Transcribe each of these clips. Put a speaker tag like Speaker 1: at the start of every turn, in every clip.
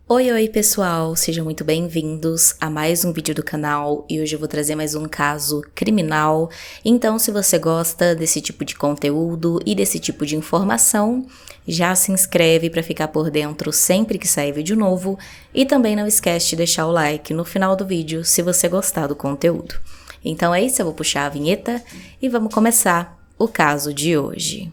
Speaker 1: Oi pessoal, sejam muito bem-vindos a mais um vídeo do canal e hoje eu vou trazer mais um caso criminal. Então, se você gosta desse tipo de conteúdo e desse tipo de informação, já se inscreve para ficar por dentro sempre que sair vídeo novo e também não esquece de deixar o like no final do vídeo se você gostar do conteúdo. Então é isso, eu vou puxar a vinheta e vamos começar o caso de hoje.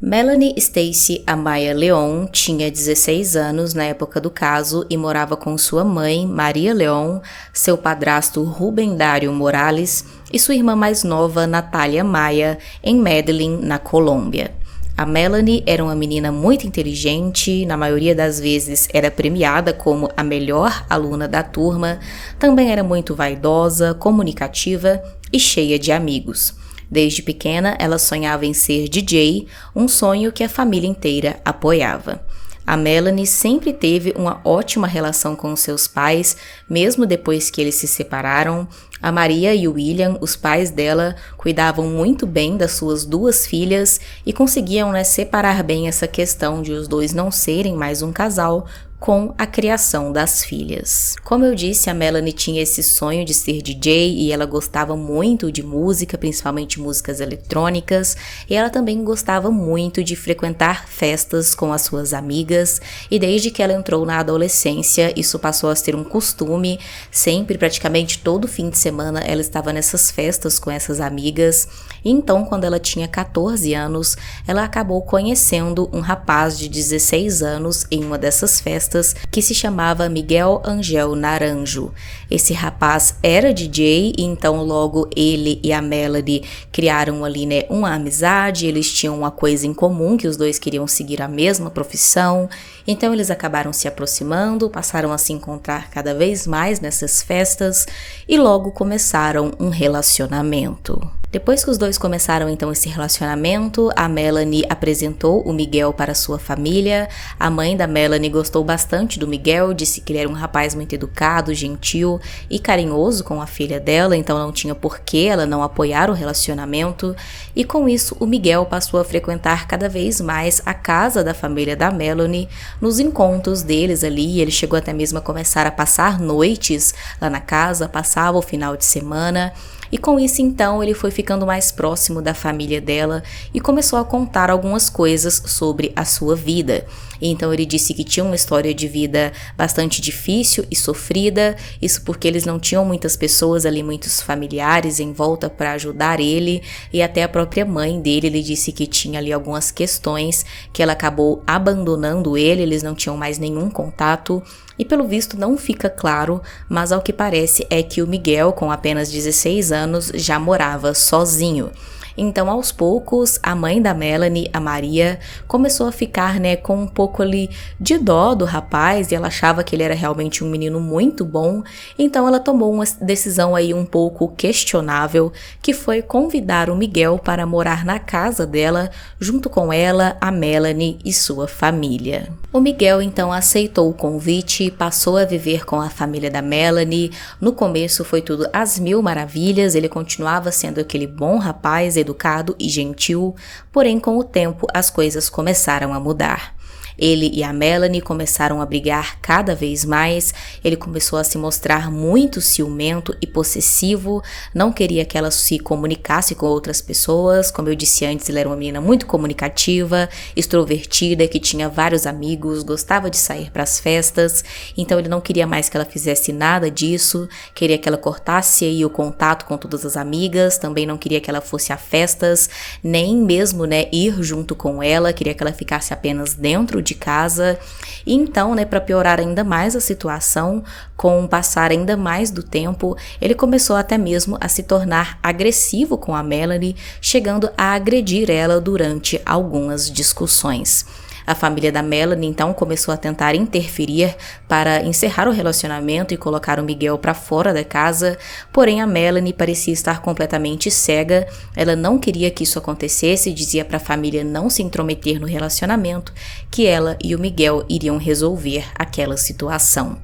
Speaker 1: Melanie Stacy Amaya Leon tinha 16 anos na época do caso e morava com sua mãe, Maria Leon, seu padrasto Rubem Dário Morales e sua irmã mais nova, Natália Maia, em Medellín, na Colômbia. A Melanie era uma menina muito inteligente, na maioria das vezes era premiada como a melhor aluna da turma, também era muito vaidosa, comunicativa e cheia de amigos. Desde pequena, ela sonhava em ser DJ, um sonho que a família inteira apoiava. A Melanie sempre teve uma ótima relação com seus pais, mesmo depois que eles se separaram. A Maria e o William, os pais dela, cuidavam muito bem das suas duas filhas e conseguiam, separar bem essa questão de os dois não serem mais um casal, com a criação das filhas. Como eu disse, a Melanie tinha esse sonho de ser DJ e ela gostava muito de música, principalmente músicas eletrônicas, e ela também gostava muito de frequentar festas com as suas amigas, e desde que ela entrou na adolescência, isso passou a ser um costume. Sempre, praticamente todo fim de semana, ela estava nessas festas com essas amigas. E então, quando ela tinha 14 anos, ela acabou conhecendo um rapaz de 16 anos em uma dessas festas, que se chamava Miguel Angel Naranjo. Esse rapaz era DJ e então logo ele e a Melanie criaram ali, uma amizade. Eles tinham uma coisa em comum, que os dois queriam seguir a mesma profissão. Então eles acabaram se aproximando, passaram a se encontrar cada vez mais nessas festas e logo começaram um relacionamento. Depois que os dois começaram então esse relacionamento, a Melanie apresentou o Miguel para sua família. A mãe da Melanie gostou bastante do Miguel, disse que ele era um rapaz muito educado, gentil e carinhoso com a filha dela, então não tinha por que ela não apoiar o relacionamento. E com isso, o Miguel passou a frequentar cada vez mais a casa da família da Melanie, nos encontros deles ali. Ele chegou até mesmo a começar a passar noites lá na casa, passava o final de semana. E com isso, então, ele foi ficando mais próximo da família dela e começou a contar algumas coisas sobre a sua vida. Então, ele disse que tinha uma história de vida bastante difícil e sofrida, isso porque eles não tinham muitas pessoas ali, muitos familiares em volta para ajudar ele, e até a própria mãe dele, ele disse que tinha ali algumas questões que ela acabou abandonando ele, eles não tinham mais nenhum contato. E pelo visto não fica claro, mas ao que parece é que o Miguel, com apenas 16 anos, já morava sozinho. Então, aos poucos, a mãe da Melanie, a Maria, começou a ficar, com um pouco ali de dó do rapaz, e ela achava que ele era realmente um menino muito bom. Então, ela tomou uma decisão aí um pouco questionável, que foi convidar o Miguel para morar na casa dela, junto com ela, a Melanie e sua família. O Miguel, então, aceitou o convite e passou a viver com a família da Melanie. No começo foi tudo às mil maravilhas, ele continuava sendo aquele bom rapaz, educado e gentil, porém com o tempo as coisas começaram a mudar. Ele e a Melanie começaram a brigar cada vez mais, ele começou a se mostrar muito ciumento e possessivo, não queria que ela se comunicasse com outras pessoas. Como eu disse antes, ele era uma menina muito comunicativa, extrovertida, que tinha vários amigos, gostava de sair para as festas, então ele não queria mais que ela fizesse nada disso, queria que ela cortasse aí o contato com todas as amigas, também não queria que ela fosse a festas, nem mesmo, ir junto com ela, queria que ela ficasse apenas dentro de casa. E então, para piorar ainda mais a situação, com o passar ainda mais do tempo, ele começou até mesmo a se tornar agressivo com a Melanie, chegando a agredir ela durante algumas discussões. A família da Melanie então começou a tentar interferir para encerrar o relacionamento e colocar o Miguel para fora da casa, porém a Melanie parecia estar completamente cega. Ela não queria que isso acontecesse, dizia para a família não se intrometer no relacionamento, que ela e o Miguel iriam resolver aquela situação.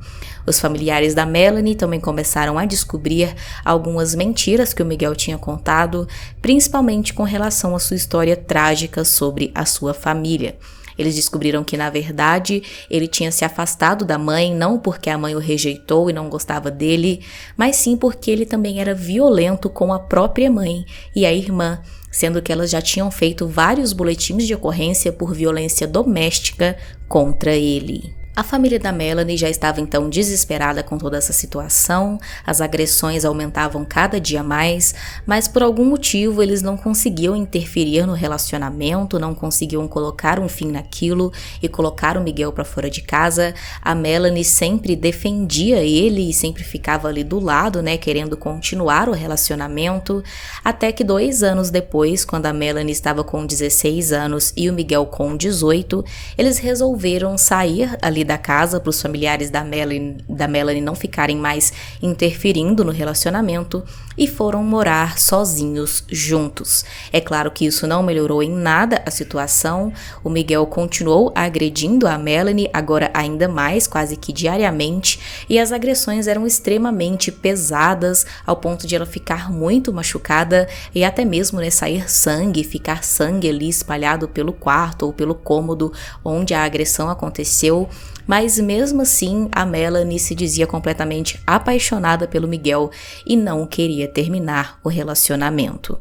Speaker 1: Os familiares da Melanie também começaram a descobrir algumas mentiras que o Miguel tinha contado, principalmente com relação à sua história trágica sobre a sua família. Eles descobriram que, na verdade, ele tinha se afastado da mãe, não porque a mãe o rejeitou e não gostava dele, mas sim porque ele também era violento com a própria mãe e a irmã, sendo que elas já tinham feito vários boletins de ocorrência por violência doméstica contra ele. A família da Melanie já estava então desesperada com toda essa situação, as agressões aumentavam cada dia mais, mas por algum motivo eles não conseguiam interferir no relacionamento, não conseguiam colocar um fim naquilo e colocar o Miguel para fora de casa. A Melanie sempre defendia ele e sempre ficava ali do lado, né, querendo continuar o relacionamento, até que 2 anos depois, quando a Melanie estava com 16 anos e o Miguel com 18, eles resolveram sair ali da casa para os familiares da Melanie não ficarem mais interferindo no relacionamento e foram morar sozinhos juntos. É claro que isso não melhorou em nada a situação, o Miguel continuou agredindo a Melanie, agora ainda mais, quase que diariamente, e as agressões eram extremamente pesadas, ao ponto de ela ficar muito machucada e até mesmo, né, sair sangue, ficar sangue ali espalhado pelo quarto ou pelo cômodo onde a agressão aconteceu. Mas mesmo assim, a Melanie se dizia completamente apaixonada pelo Miguel e não queria terminar o relacionamento.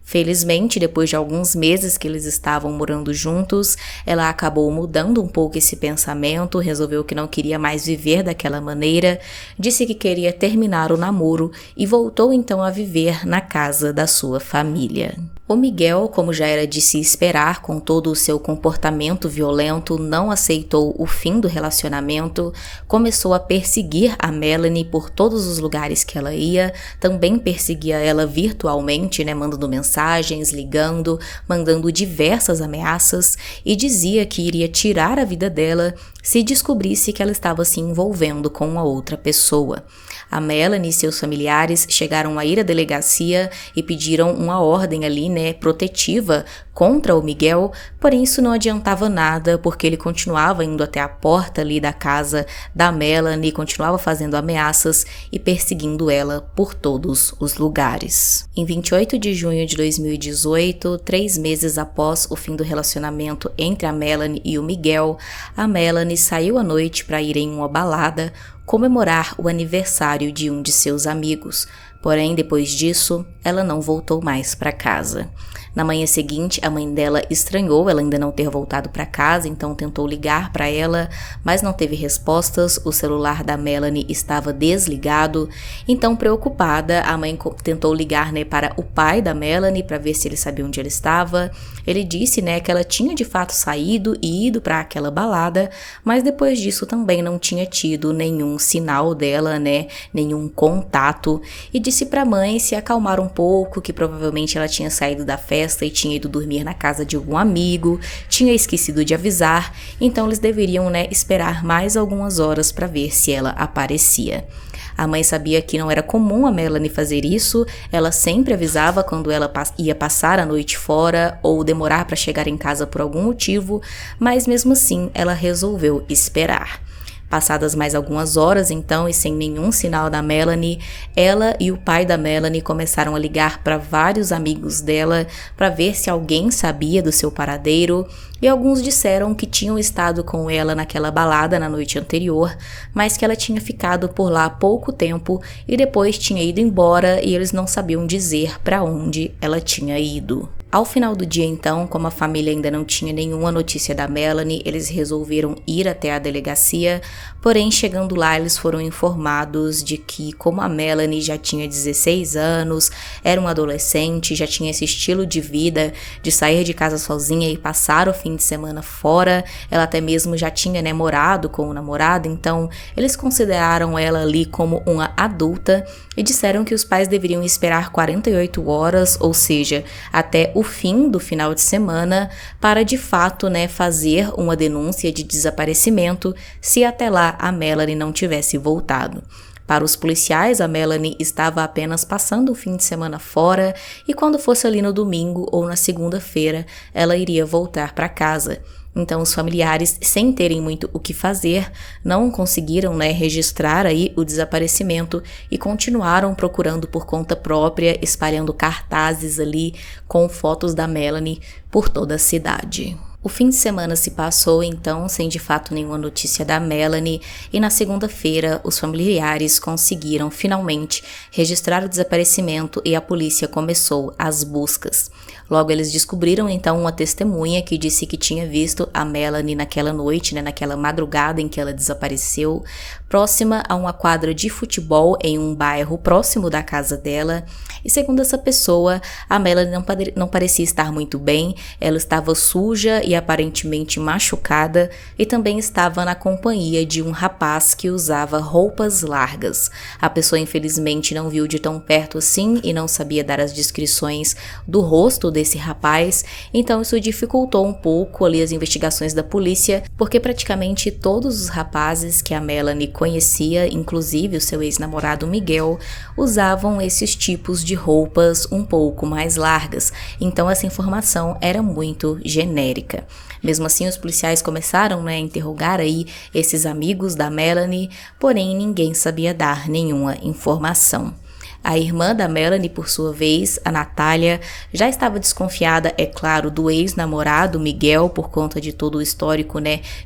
Speaker 1: Felizmente, depois de alguns meses que eles estavam morando juntos, ela acabou mudando um pouco esse pensamento, resolveu que não queria mais viver daquela maneira, disse que queria terminar o namoro e voltou então a viver na casa da sua família. O Miguel, como já era de se esperar, com todo o seu comportamento violento, não aceitou o fim do relacionamento, começou a perseguir a Melanie por todos os lugares que ela ia, também perseguia ela virtualmente, né, mandando mensagens, ligando, mandando diversas ameaças e dizia que iria tirar a vida dela se descobrisse que ela estava se envolvendo com uma outra pessoa. A Melanie e seus familiares chegaram a ir à delegacia e pediram uma ordem ali, né, protetiva contra o Miguel, porém isso não adiantava nada, porque ele continuava indo até a porta ali da casa da Melanie, continuava fazendo ameaças e perseguindo ela por todos os lugares. Em 28 de junho de 2018, 3 meses após o fim do relacionamento entre a Melanie e o Miguel, a Melanie saiu à noite para ir em uma balada comemorar o aniversário de um de seus amigos. Porém, depois disso, ela não voltou mais para casa. Na manhã seguinte, a mãe dela estranhou ela ainda não ter voltado para casa, então tentou ligar para ela, mas não teve respostas. O celular da Melanie estava desligado. Então, preocupada, a mãe tentou ligar, né, para o pai da Melanie para ver se ele sabia onde ela estava. Ele disse, né, que ela tinha de fato saído e ido para aquela balada, mas depois disso também não tinha tido nenhum sinal dela, né, nenhum contato, e disse para a mãe se acalmar um pouco, que provavelmente ela tinha saído da festa e tinha ido dormir na casa de algum amigo, tinha esquecido de avisar, então eles deveriam, né, esperar mais algumas horas para ver se ela aparecia. A mãe sabia que não era comum a Melanie fazer isso, ela sempre avisava quando ela ia passar a noite fora ou demorar para chegar em casa por algum motivo, mas mesmo assim ela resolveu esperar. Passadas mais algumas horas, então, e sem nenhum sinal da Melanie, ela e o pai da Melanie começaram a ligar para vários amigos dela para ver se alguém sabia do seu paradeiro, e alguns disseram que tinham estado com ela naquela balada na noite anterior, mas que ela tinha ficado por lá há pouco tempo e depois tinha ido embora e eles não sabiam dizer para onde ela tinha ido. Ao final do dia, então, como a família ainda não tinha nenhuma notícia da Melanie, eles resolveram ir até a delegacia, porém, chegando lá, eles foram informados de que, como a Melanie já tinha 16 anos, era uma adolescente, já tinha esse estilo de vida de sair de casa sozinha e passar o fim de semana fora, ela até mesmo já tinha, né, morado com o namorado, então eles consideraram ela ali como uma adulta e disseram que os pais deveriam esperar 48 horas, ou seja, até o fim do final de semana, para de fato, né, fazer uma denúncia de desaparecimento se até lá a Melanie não tivesse voltado. Para os policiais, a Melanie estava apenas passando o fim de semana fora e quando fosse ali no domingo ou na segunda-feira, ela iria voltar para casa. Então os familiares, sem terem muito o que fazer, não conseguiram, registrar aí o desaparecimento e continuaram procurando por conta própria, espalhando cartazes ali com fotos da Melanie por toda a cidade. O fim de semana se passou então sem de fato nenhuma notícia da Melanie e na segunda-feira os familiares conseguiram finalmente registrar o desaparecimento e a polícia começou as buscas. Logo eles descobriram então uma testemunha que disse que tinha visto a Melanie naquela noite, naquela madrugada em que ela desapareceu, próxima a uma quadra de futebol em um bairro próximo da casa dela. E segundo essa pessoa, a Melanie não parecia estar muito bem, ela estava suja e aparentemente machucada e também estava na companhia de um rapaz que usava roupas largas. A pessoa infelizmente não viu de tão perto assim e não sabia dar as descrições do rosto desse rapaz, então isso dificultou um pouco ali as investigações da polícia, porque praticamente todos os rapazes que a Melanie conhecia, inclusive o seu ex-namorado Miguel, usavam esses tipos de roupas um pouco mais largas, então essa informação era muito genérica. Mesmo assim, os policiais começaram a interrogar aí esses amigos da Melanie, porém ninguém sabia dar nenhuma informação. A irmã da Melanie, por sua vez, a Natália, já estava desconfiada, é claro, do ex-namorado Miguel por conta de todo o histórico,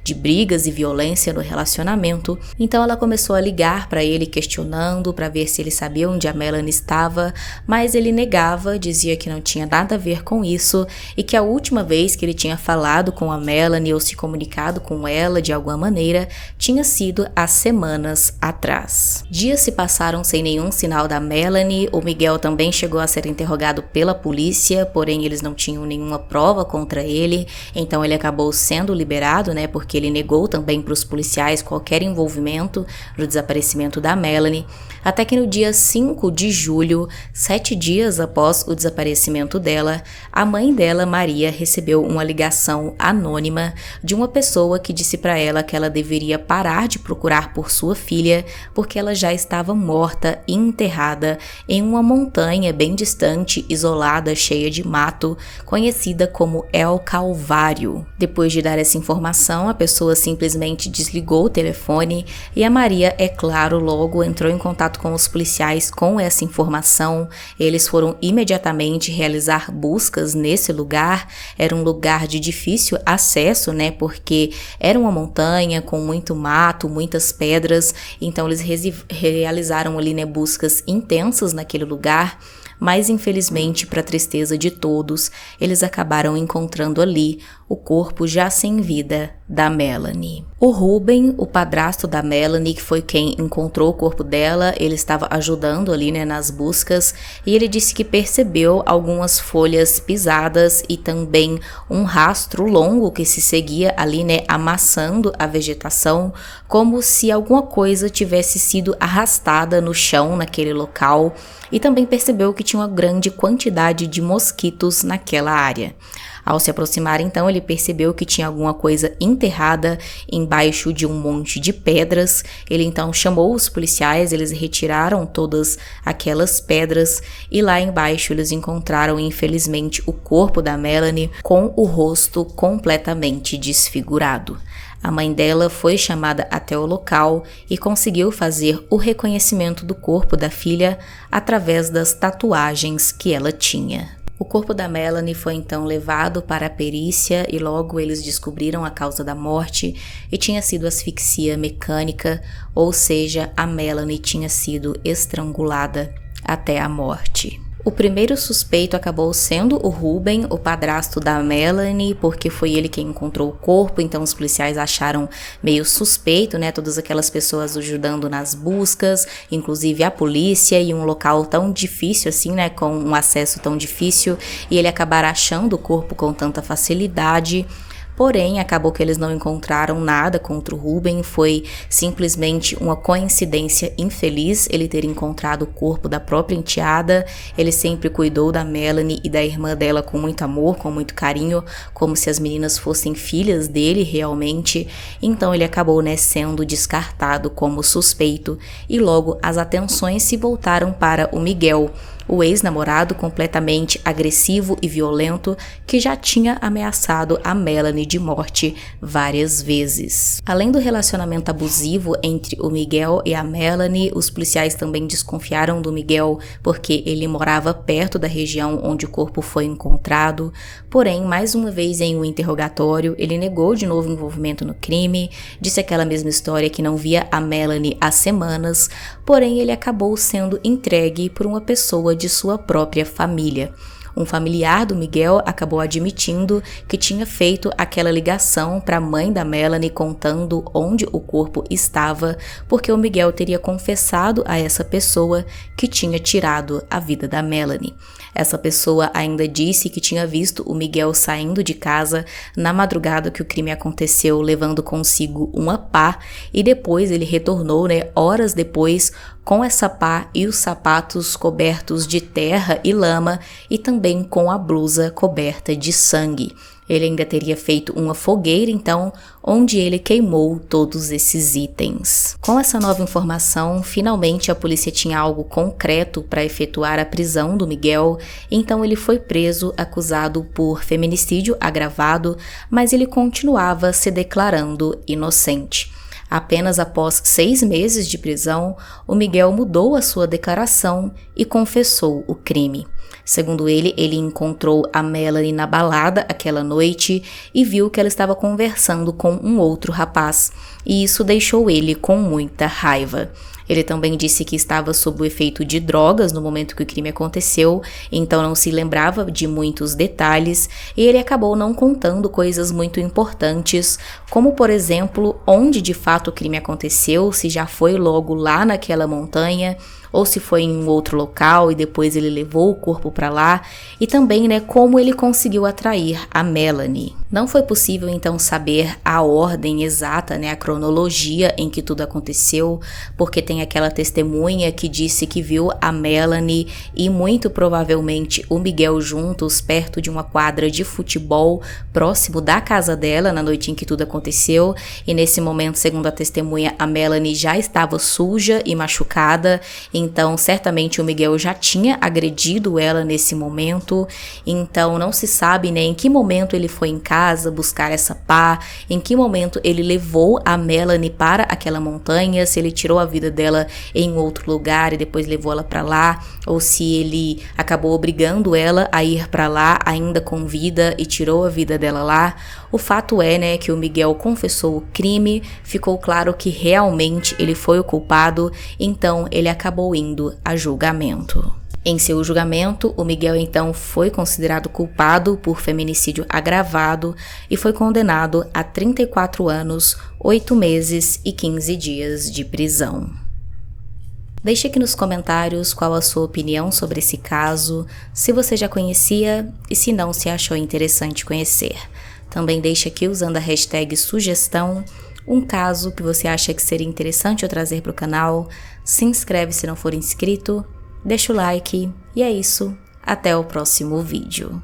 Speaker 1: de brigas e violência no relacionamento. Então ela começou a ligar para ele questionando para ver se ele sabia onde a Melanie estava, mas ele negava, dizia que não tinha nada a ver com isso e que a última vez que ele tinha falado com a Melanie ou se comunicado com ela de alguma maneira tinha sido há semanas atrás. Dias se passaram sem nenhum sinal da Melanie. O Miguel também chegou a ser interrogado pela polícia, porém eles não tinham nenhuma prova contra ele, então ele acabou sendo liberado, porque ele negou também para os policiais qualquer envolvimento no desaparecimento da Melanie, até que no dia 5 de julho, 7 dias após o desaparecimento dela, a mãe dela, Maria, recebeu uma ligação anônima de uma pessoa que disse para ela que ela deveria parar de procurar por sua filha, porque ela já estava morta e enterrada em uma montanha bem distante, isolada, cheia de mato, conhecida como El Calvário. Depois de dar essa informação, a pessoa simplesmente desligou o telefone e a Maria, é claro, logo entrou em contato com os policiais com essa informação. Eles foram imediatamente realizar buscas nesse lugar. Era um lugar de difícil acesso, porque era uma montanha com muito mato, muitas pedras, então eles realizaram ali, buscas intensas naquele lugar, mas infelizmente, para tristeza de todos, eles acabaram encontrando ali o corpo já sem vida da Melanie. O Ruben, o padrasto da Melanie, que foi quem encontrou o corpo dela, ele estava ajudando ali, nas buscas, e ele disse que percebeu algumas folhas pisadas e também um rastro longo que se seguia ali, amassando a vegetação, como se alguma coisa tivesse sido arrastada no chão naquele local, e também percebeu que tinha uma grande quantidade de mosquitos naquela área. Ao se aproximar, então, ele percebeu que tinha alguma coisa enterrada embaixo de um monte de pedras. Ele então chamou os policiais, eles retiraram todas aquelas pedras e lá embaixo eles encontraram, infelizmente, o corpo da Melanie com o rosto completamente desfigurado. A mãe dela foi chamada até o local e conseguiu fazer o reconhecimento do corpo da filha através das tatuagens que ela tinha. O corpo da Melanie foi então levado para a perícia e logo eles descobriram a causa da morte e tinha sido asfixia mecânica, ou seja, a Melanie tinha sido estrangulada até a morte. O primeiro suspeito acabou sendo o Ruben, o padrasto da Melanie, porque foi ele quem encontrou o corpo, então os policiais acharam meio suspeito, todas aquelas pessoas ajudando nas buscas, inclusive a polícia, e um local tão difícil assim, com um acesso tão difícil, e ele acabar achando o corpo com tanta facilidade. Porém, acabou que eles não encontraram nada contra o Ruben, foi simplesmente uma coincidência infeliz ele ter encontrado o corpo da própria enteada. Ele sempre cuidou da Melanie e da irmã dela com muito amor, com muito carinho, como se as meninas fossem filhas dele realmente. Então ele acabou, sendo descartado como suspeito e logo as atenções se voltaram para o Miguel. o ex-namorado completamente agressivo e violento que já tinha ameaçado a Melanie de morte várias vezes. Além do relacionamento abusivo entre o Miguel e a Melanie, os policiais também desconfiaram do Miguel porque ele morava perto da região onde o corpo foi encontrado. Porém, mais uma vez em um interrogatório, ele negou de novo envolvimento no crime, disse aquela mesma história que não via a Melanie há semanas, porém ele acabou sendo entregue por uma pessoa de sua própria família. Um familiar do Miguel acabou admitindo que tinha feito aquela ligação para a mãe da Melanie contando onde o corpo estava, porque o Miguel teria confessado a essa pessoa que tinha tirado a vida da Melanie. Essa pessoa ainda disse que tinha visto o Miguel saindo de casa na madrugada que o crime aconteceu, levando consigo uma pá, e depois ele retornou, horas depois, com essa pá e os sapatos cobertos de terra e lama e também com a blusa coberta de sangue. Ele ainda teria feito uma fogueira, então, onde ele queimou todos esses itens. Com essa nova informação, finalmente a polícia tinha algo concreto para efetuar a prisão do Miguel, então ele foi preso acusado por feminicídio agravado, mas ele continuava se declarando inocente. Apenas após 6 meses de prisão, o Miguel mudou a sua declaração e confessou o crime. Segundo ele encontrou a Melanie na balada aquela noite e viu que ela estava conversando com um outro rapaz, e isso deixou ele com muita raiva. Ele também disse que estava sob o efeito de drogas no momento que o crime aconteceu, então não se lembrava de muitos detalhes, e ele acabou não contando coisas muito importantes, como por exemplo, onde de fato o crime aconteceu, se já foi logo lá naquela montanha, ou se foi em um outro local e depois ele levou o corpo para lá, e também, como ele conseguiu atrair a Melanie. Não foi possível então saber a ordem exata, a cronologia em que tudo aconteceu, porque tem aquela testemunha que disse que viu a Melanie e muito provavelmente o Miguel juntos perto de uma quadra de futebol próximo da casa dela na noite em que tudo aconteceu, e nesse momento, segundo a testemunha, a Melanie já estava suja e machucada, então certamente o Miguel já tinha agredido ela nesse momento, então não se sabe em que momento ele foi em casa buscar essa pá, em que momento ele levou a Melanie para aquela montanha, se ele tirou a vida dela em outro lugar e depois levou ela para lá, ou se ele acabou obrigando ela a ir para lá ainda com vida e tirou a vida dela lá. O fato é, que o Miguel confessou o crime, ficou claro que realmente ele foi o culpado, então ele acabou indo a julgamento. Em seu julgamento, o Miguel então foi considerado culpado por feminicídio agravado e foi condenado a 34 anos, 8 meses e 15 dias de prisão. Deixe aqui nos comentários qual a sua opinião sobre esse caso, se você já conhecia e se não se achou interessante conhecer. Também deixe aqui, usando a hashtag sugestão, um caso que você acha que seria interessante eu trazer para o canal. Se inscreve se não for inscrito. Deixa o like e é isso, até o próximo vídeo.